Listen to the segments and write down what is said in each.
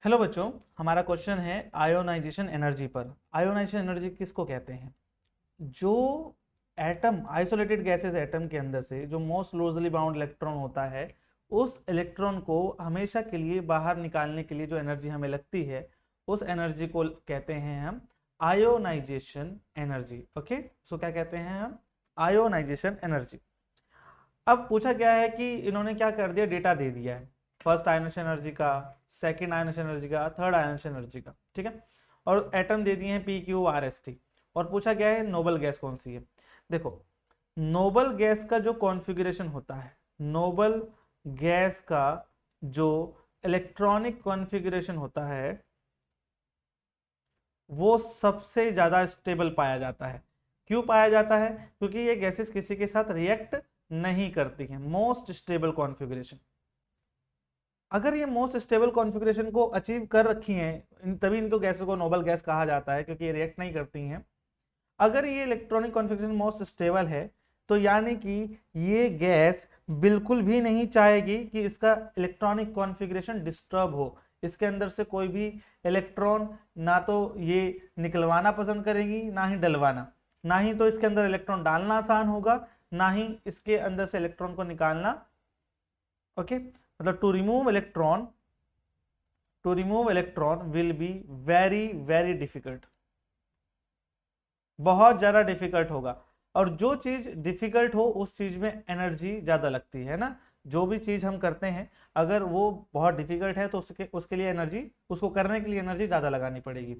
Hello बच्चों, हमारा question है आयोनाइजेशन एनर्जी पर। आयोनाइजेशन एनर्जी किसको कहते हैं? जो एटम, आइसोलेटेड गैसेस एटम के अंदर से जो मोस्ट क्लोजली बाउंड इलेक्ट्रॉन होता है, उस इलेक्ट्रॉन को हमेशा के लिए बाहर निकालने के लिए जो एनर्जी हमें लगती है, उस एनर्जी को कहते हैं हम आयोनाइजेशन एनर्जी। ओके, सो क्या कहते हैं हम? Ionisation energy. अब पूछा गया है कि इन्होंने क्या कर दिया, डेटा दे दिया है फर्स्ट आयोनेशन एनर्जी का, सेकंड आयोनेशन एनर्जी का, थर्ड आयोनेशन एनर्जी का, ठीक है। और एटम दे दिए हैं P Q R S T, और पूछा गया है नोबल गैस कौन सी है। देखो, नोबल गैस का जो कॉन्फ़िगरेशन होता है, नोबल गैस का जो इलेक्ट्रॉनिक कॉन्फ़िगरेशन होता है, वो सबसे ज्यादा स्टेबल पाया जाता है। क्यों पाया जाता है? क्योंकि ये गैसेस किसी के साथ रिएक्ट नहीं करती हैं। मोस्ट स्टेबल कॉन्फ़िगरेशन, अगर ये मोस्ट स्टेबल कॉन्फ़िगरेशन को अचीव कर रखी हैं, तभी इनको गैसों को नोबल गैस कहा जाता है, क्योंकि ये रिएक्ट नहीं करती हैं। अगर ये इलेक्ट्रॉनिक कॉन्फ़िगरेशन मोस्ट स्टेबल है, तो यानी कि ये गैस बिल्कुल भी नहीं चाहेगी कि इसका इलेक्ट्रॉनिक कॉन्फ़िगरेशन डिस्टर्ब हो। इसके अंदर से कोई भी इलेक्ट्रॉन ना तो ये निकलवाना पसंद करेगी, ना ही डलवाना। ना ही तो इसके अंदर इलेक्ट्रॉन डालना आसान होगा, ना ही इसके अंदर से इलेक्ट्रॉन को निकालना। ओके, मतलब to remove electron will be very very difficult, बहुत ज्यादा डिफिकल्ट होगा। और जो चीज डिफिकल्ट हो उस चीज में एनर्जी ज्यादा लगती है ना। जो भी चीज हम करते हैं, अगर वो बहुत डिफिकल्ट है तो उसके लिए एनर्जी, उसको करने के लिए एनर्जी ज्यादा लगानी पड़ेगी।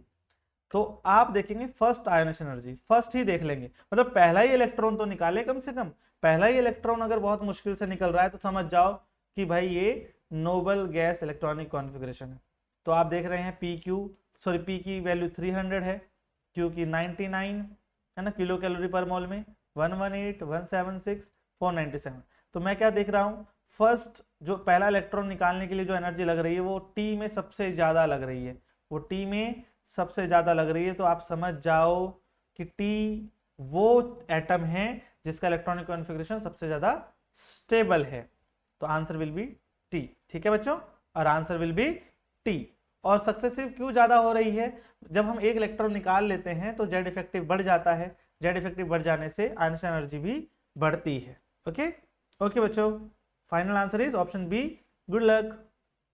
तो आप देखेंगे फर्स्ट आयोनेशन एनर्जी, फर्स्ट ही देख लेंगे, मतलब पहला ही इलेक्ट्रॉन तो निकाले कम से कम। पहला ही इलेक्ट्रॉन अगर बहुत मुश्किल से निकल रहा है तो समझ जाओ कि भाई ये नोबल गैस इलेक्ट्रॉनिक कॉन्फ़िगरेशन है। तो आप देख रहे हैं पी क्यू, सॉरी पी की वैल्यू 300 है, क्यू की 99 है ना, किलो कैलोरी पर मोल में 118, 176, 497। तो मैं क्या देख रहा हूँ, फर्स्ट जो पहला इलेक्ट्रॉन निकालने के लिए जो एनर्जी लग रही है वो टी में सबसे ज्यादा लग रही है, वो टी में सबसे ज्यादा लग रही है। तो आप समझ जाओ कि टी वो एटम है जिसका इलेक्ट्रॉनिक कॉन्फ़िगरेशन सबसे ज्यादा स्टेबल है। तो आंसर विल बी टी। ठीक है बच्चों, और आंसर विल बी टी। और सक्सेसिव क्यों ज्यादा हो रही है? जब हम एक इलेक्ट्रॉन निकाल लेते हैं तो जेड इफेक्टिव बढ़ जाता है, जेड इफेक्टिव बढ़ जाने से आयनिक एनर्जी भी बढ़ती है। ओके ओके बच्चों, final answer is option B. Good luck.